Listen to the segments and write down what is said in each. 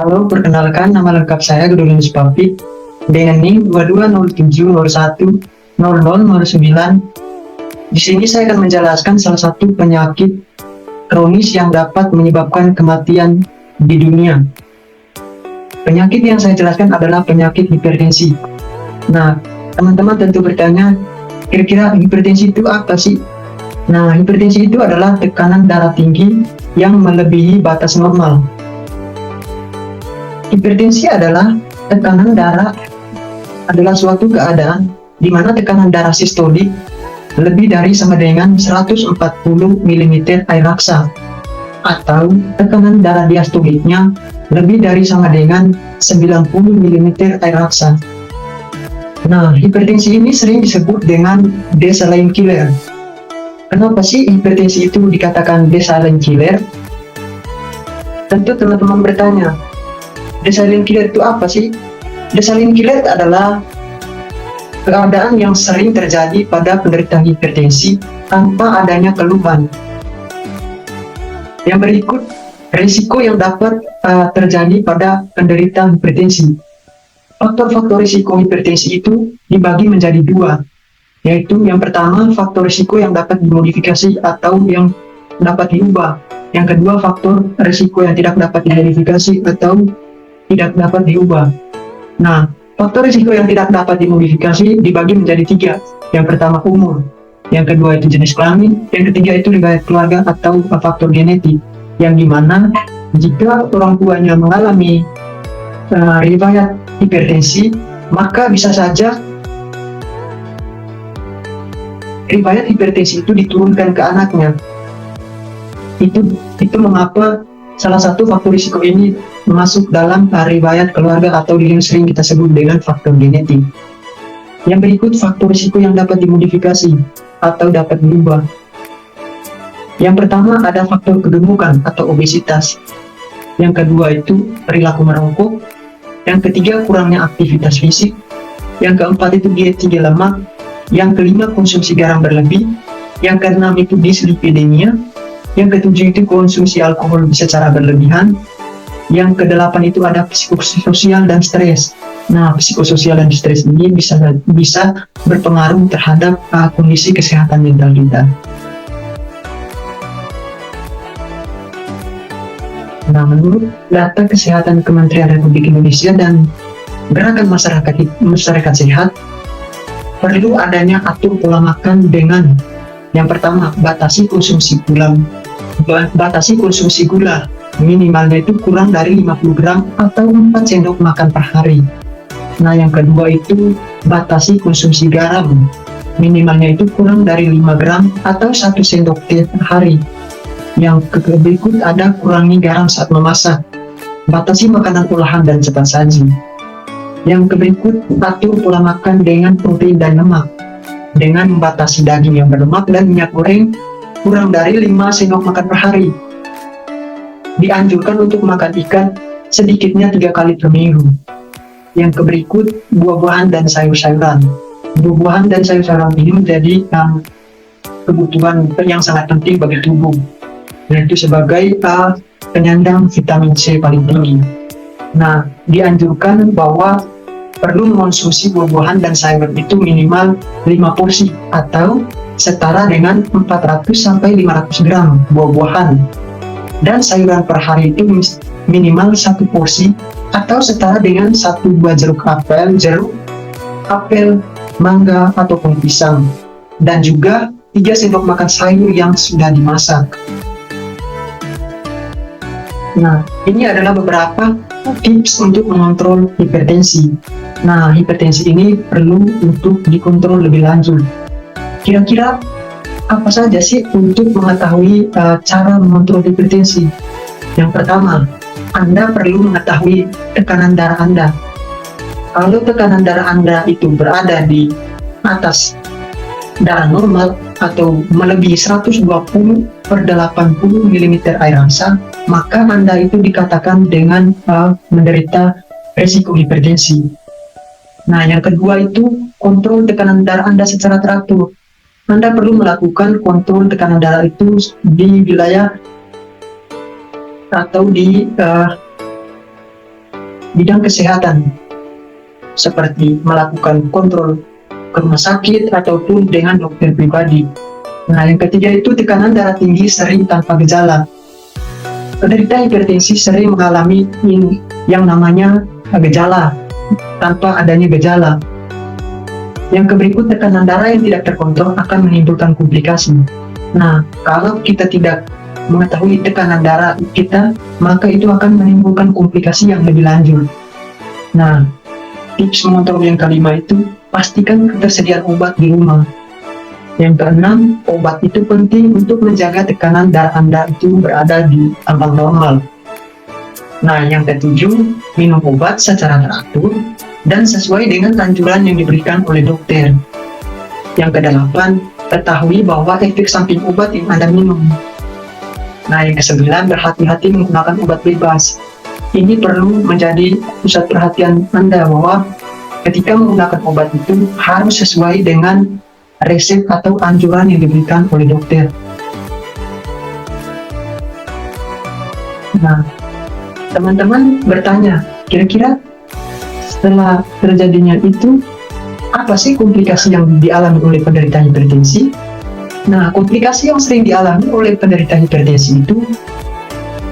Halo, perkenalkan nama lengkap saya Gudulin Spapik dengan NIM 2207010009. Di sini saya akan menjelaskan salah satu penyakit kronis yang dapat menyebabkan kematian di dunia. Penyakit yang saya jelaskan adalah penyakit hipertensi. Nah, teman-teman tentu bertanya, kira-kira hipertensi itu apa sih? Nah, hipertensi itu adalah tekanan darah tinggi yang melebihi batas normal. Hipertensi adalah tekanan darah adalah suatu keadaan di mana tekanan darah sistolik lebih dari sama dengan 140 mm air raksa, atau tekanan darah diastoliknya lebih dari sama dengan 90 mm air raksa. Nah, hipertensi ini sering disebut dengan the silent killer. Kenapa sih hipertensi itu dikatakan the silent killer? Tentu teman-teman bertanya, the silent killer itu apa sih? The silent killer adalah keadaan yang sering terjadi pada penderita hipertensi tanpa adanya keluhan. Yang berikut risiko yang dapat terjadi pada penderita hipertensi. Faktor-faktor risiko hipertensi itu dibagi menjadi dua, yaitu yang pertama faktor risiko yang dapat dimodifikasi atau yang dapat diubah. Yang kedua faktor risiko yang tidak dapat dimodifikasi atau tidak dapat diubah. Nah, faktor risiko yang tidak dapat dimodifikasi dibagi menjadi tiga. Yang pertama umur, yang kedua itu jenis kelamin, yang ketiga itu riwayat keluarga atau faktor genetik. Yang dimana jika orang tuanya mengalami riwayat hipertensi, maka bisa saja riwayat hipertensi itu diturunkan ke anaknya. Itu mengapa salah satu faktor risiko ini masuk dalam riwayat keluarga atau yang sering kita sebut dengan faktor genetik. Yang berikut faktor risiko yang dapat dimodifikasi atau dapat diubah. Yang pertama ada faktor kegemukan atau obesitas. Yang kedua itu perilaku merokok. Yang ketiga kurangnya aktivitas fisik. Yang keempat itu diet tinggi lemak. Yang kelima konsumsi garam berlebih. Yang keenam itu dislipidemia. Yang ketujuh itu konsumsi alkohol secara berlebihan. Yang kedelapan itu ada psikososial dan stres. Nah, psikososial dan stres ini bisa berpengaruh terhadap kondisi kesehatan mental kita. Nah, menurut data kesehatan Kementerian Republik Indonesia dan Gerakan Masyarakat Sehat, perlu adanya atur pola makan dengan yang pertama, batasi konsumsi gula. Minimalnya itu kurang dari 50 gram atau 4 sendok makan per hari. Nah, yang kedua itu batasi konsumsi garam. Minimalnya itu kurang dari 5 gram atau 1 sendok teh per hari. Yang berikut ada kurangi garam saat memasak. Batasi makanan olahan dan cepat saji. Yang berikut atur pola makan dengan protein dan lemak, dengan membatasi daging yang berlemak dan minyak goreng kurang dari 5 sendok makan per hari. Dianjurkan untuk makan ikan sedikitnya 3 kali per minggu. Yang berikut buah-buahan dan sayur-sayuran. Buah-buahan dan sayur-sayuran ini menjadi kebutuhan yang sangat penting bagi tubuh, yaitu sebagai penyandang vitamin C paling tinggi. Nah, dianjurkan bahwa perlu mengonsumsi buah-buahan dan sayuran itu minimal 5 porsi atau setara dengan 400 sampai 500 gram buah-buahan. Dan sayuran per hari itu minimal 1 porsi atau setara dengan 1 buah jeruk, apel, mangga, ataupun pisang. Dan juga 3 sendok makan sayur yang sudah dimasak. Nah, ini adalah beberapa tips untuk mengontrol hipertensi. Nah, hipertensi ini perlu untuk dikontrol lebih lanjut. Kira-kira apa saja sih untuk mengetahui cara mengontrol hipertensi? Yang pertama, Anda perlu mengetahui tekanan darah Anda. Kalau tekanan darah Anda itu berada di atas darah normal atau melebihi 120/80 mm air raksa, maka Anda itu dikatakan dengan menderita risiko hipertensi. Nah, yang kedua itu kontrol tekanan darah Anda secara teratur. Anda perlu melakukan kontrol tekanan darah itu di wilayah atau di bidang kesehatan, seperti melakukan kontrol ke rumah sakit ataupun dengan dokter pribadi. Nah, yang ketiga itu tekanan darah tinggi sering tanpa gejala. Penderita hipertensi sering mengalami yang namanya gejala tanpa adanya gejala. Yang berikut, tekanan darah yang tidak terkontrol akan menimbulkan komplikasi. Nah, kalau kita tidak mengetahui tekanan darah kita, maka itu akan menimbulkan komplikasi yang lebih lanjut. Nah, tips mengontrol yang kelima itu, pastikan ketersediaan obat di rumah. Yang keenam, obat itu penting untuk menjaga tekanan darah Anda itu berada di ambang normal. Nah, yang ketujuh, minum obat secara teratur dan sesuai dengan anjuran yang diberikan oleh dokter. Yang kedelapan, ketahui bahwa efek samping obat yang Anda minum. Nah, yang kesembilan, berhati-hati menggunakan obat bebas. Ini perlu menjadi pusat perhatian Anda bahwa ketika menggunakan obat itu harus sesuai dengan resep atau anjuran yang diberikan oleh dokter. Nah, teman-teman bertanya, kira-kira setelah terjadinya itu, apa sih komplikasi yang dialami oleh penderita hipertensi? Nah, komplikasi yang sering dialami oleh penderita hipertensi itu,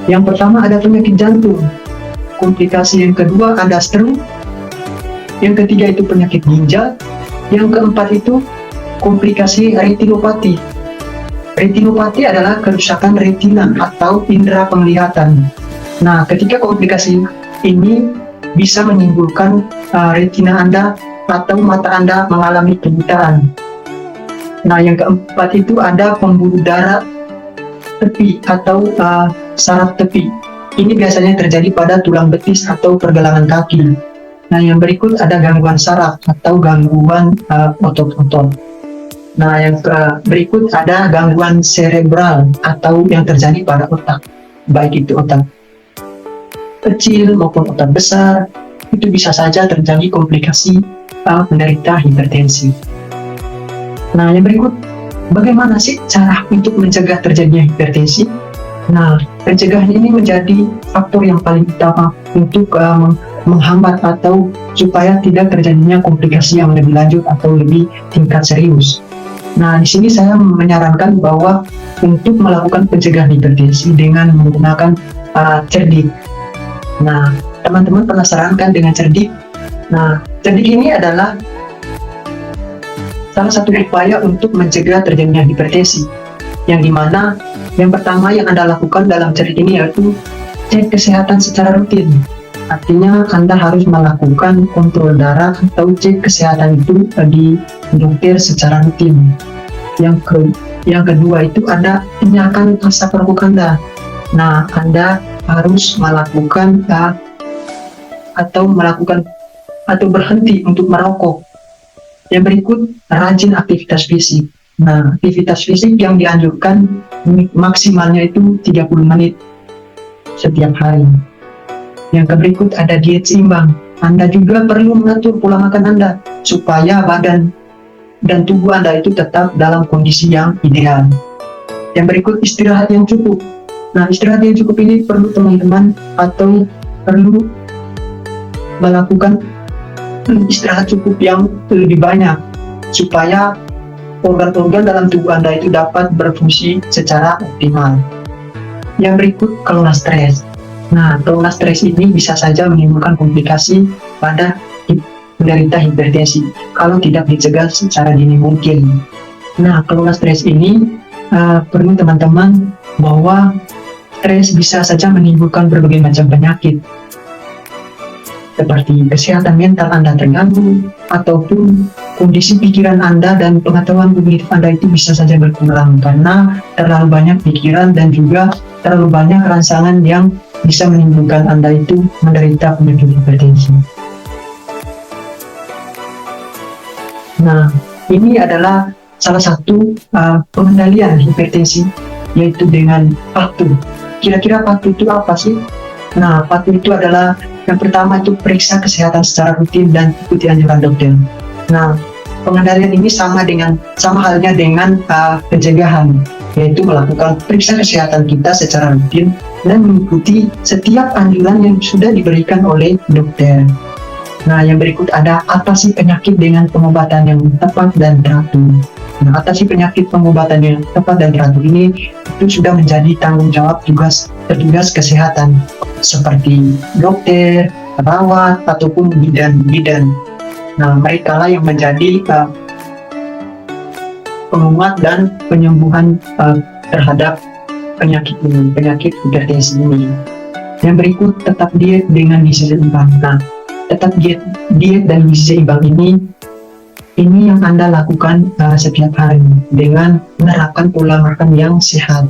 yang pertama ada penyakit jantung, komplikasi yang kedua ada stroke, yang ketiga itu penyakit ginjal, yang keempat itu komplikasi retinopati. Retinopati adalah kerusakan retina atau indera penglihatan. Nah, ketika komplikasi ini bisa menimbulkan retina Anda atau mata Anda mengalami kebutaan. Nah, yang keempat itu ada pembuluh darah tepi atau saraf tepi. Ini biasanya terjadi pada tulang betis atau pergelangan kaki. Nah, yang berikut ada gangguan saraf atau gangguan otot-otot. Nah, yang berikut ada gangguan cerebral atau yang terjadi pada otak, baik itu otak kecil maupun otak besar. Itu bisa saja terjadi komplikasi penderita hipertensi. Nah, yang berikut, bagaimana sih cara untuk mencegah terjadinya hipertensi? Nah, pencegahan ini menjadi faktor yang paling utama untuk menghambat atau supaya tidak terjadinya komplikasi yang lebih lanjut atau lebih tingkat serius. Nah, di sini saya menyarankan bahwa untuk melakukan pencegahan hipertensi dengan menggunakan cerdik. Nah, teman-teman penasaran kan dengan cerdik? Nah, cerdik ini adalah salah satu upaya untuk mencegah terjadinya hipertensi, yang dimana yang pertama yang Anda lakukan dalam cerdik ini yaitu cek kesehatan secara rutin. Artinya Anda harus melakukan kontrol darah atau cek kesehatan itu di dokter secara rutin. Yang kedua itu ada tinggalkan asap rokok Anda. Nah, Anda harus melakukan atau berhenti untuk merokok. Yang berikut, rajin aktivitas fisik. Nah, aktivitas fisik yang dianjurkan maksimalnya itu 30 menit setiap hari. Yang berikut ada diet seimbang. Anda juga perlu mengatur pola makan Anda supaya badan dan tubuh Anda itu tetap dalam kondisi yang ideal. Yang berikut, istirahat yang cukup. Nah, istirahat yang cukup ini perlu teman-teman atau perlu melakukan istirahat cukup yang lebih banyak supaya organ-organ dalam tubuh Anda itu dapat berfungsi secara optimal. Yang berikut, kelola stres. Nah, kelola stres ini bisa saja menimbulkan komplikasi pada penderita hipertensi kalau tidak dicegah secara dini mungkin. Nah, kelola stres ini perlu teman-teman bahwa stres bisa saja menimbulkan berbagai macam penyakit seperti kesehatan mental Anda terganggu ataupun kondisi pikiran Anda dan pengetahuan kognitif Anda itu bisa saja berkurang karena terlalu banyak pikiran dan juga terlalu banyak rangsangan yang bisa menimbulkan Anda itu menderita penyakit hipertensi. Nah, ini adalah salah satu pengendalian hipertensi, yaitu dengan patuh. Kira-kira patuh itu apa sih? Nah, patuh itu adalah yang pertama itu periksa kesehatan secara rutin dan ikuti anjuran dokter. Nah, pengendalian ini sama halnya dengan pencegahan, yaitu melakukan periksa kesehatan kita secara rutin dan mengikuti setiap anjuran yang sudah diberikan oleh dokter. Nah, yang berikut ada atasi penyakit dengan pengobatan yang tepat dan teratur. Nah, atasi penyakit pengobatan yang tepat dan teratur ini itu sudah menjadi tanggung jawab petugas kesehatan seperti dokter, perawat, ataupun bidan-bidan. Nah, mereka lah yang menjadi penguat dan penyembuhan terhadap penyakit hipertensi ini. Yang berikut, tetap diet dengan gizi seimbang. Nah, tetap diet dan gizi seimbang ini yang Anda lakukan setiap hari dengan menerapkan pola makan yang sehat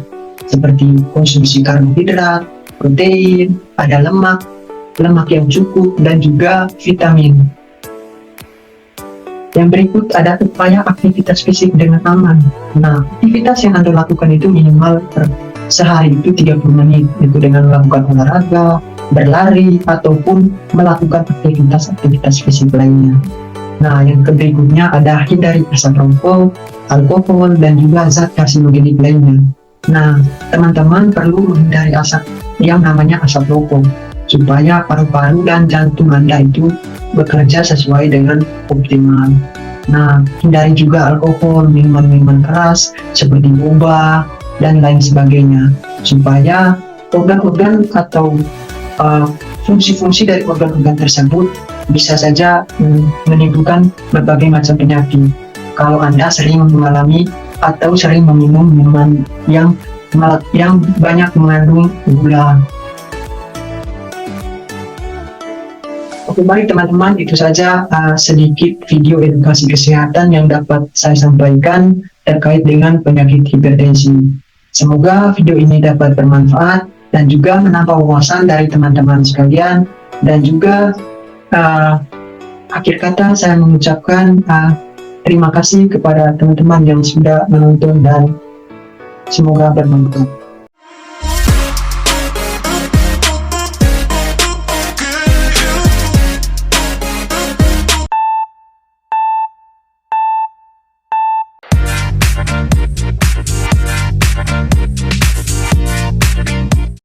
seperti konsumsi karbohidrat, protein, ada lemak yang cukup, dan juga vitamin. Yang berikut ada upaya aktivitas fisik dengan aman. Nah, aktivitas yang Anda lakukan itu minimal sehari itu 30 menit, itu dengan melakukan olahraga, berlari, ataupun melakukan aktivitas fisik lainnya. Nah, yang berikutnya ada hindari asap rokok, alkohol, dan juga zat karsinogenik lainnya. Nah, teman-teman perlu menghindari asap yang namanya asap rokok, supaya paru-paru dan jantung Anda itu bekerja sesuai dengan optimal. Nah, hindari juga alkohol, minuman keras, seperti boba, dan lain sebagainya, supaya organ-organ atau fungsi-fungsi dari organ-organ tersebut bisa saja menimbulkan berbagai macam penyakit kalau Anda sering mengalami atau sering meminum minuman yang banyak mengandung gula. Oke, baik teman-teman, itu saja sedikit video edukasi kesehatan yang dapat saya sampaikan terkait dengan penyakit hipertensi. Semoga video ini dapat bermanfaat dan juga menambah wawasan dari teman-teman sekalian. Dan juga akhir kata saya mengucapkan terima kasih kepada teman-teman yang sudah menonton dan semoga bermanfaat.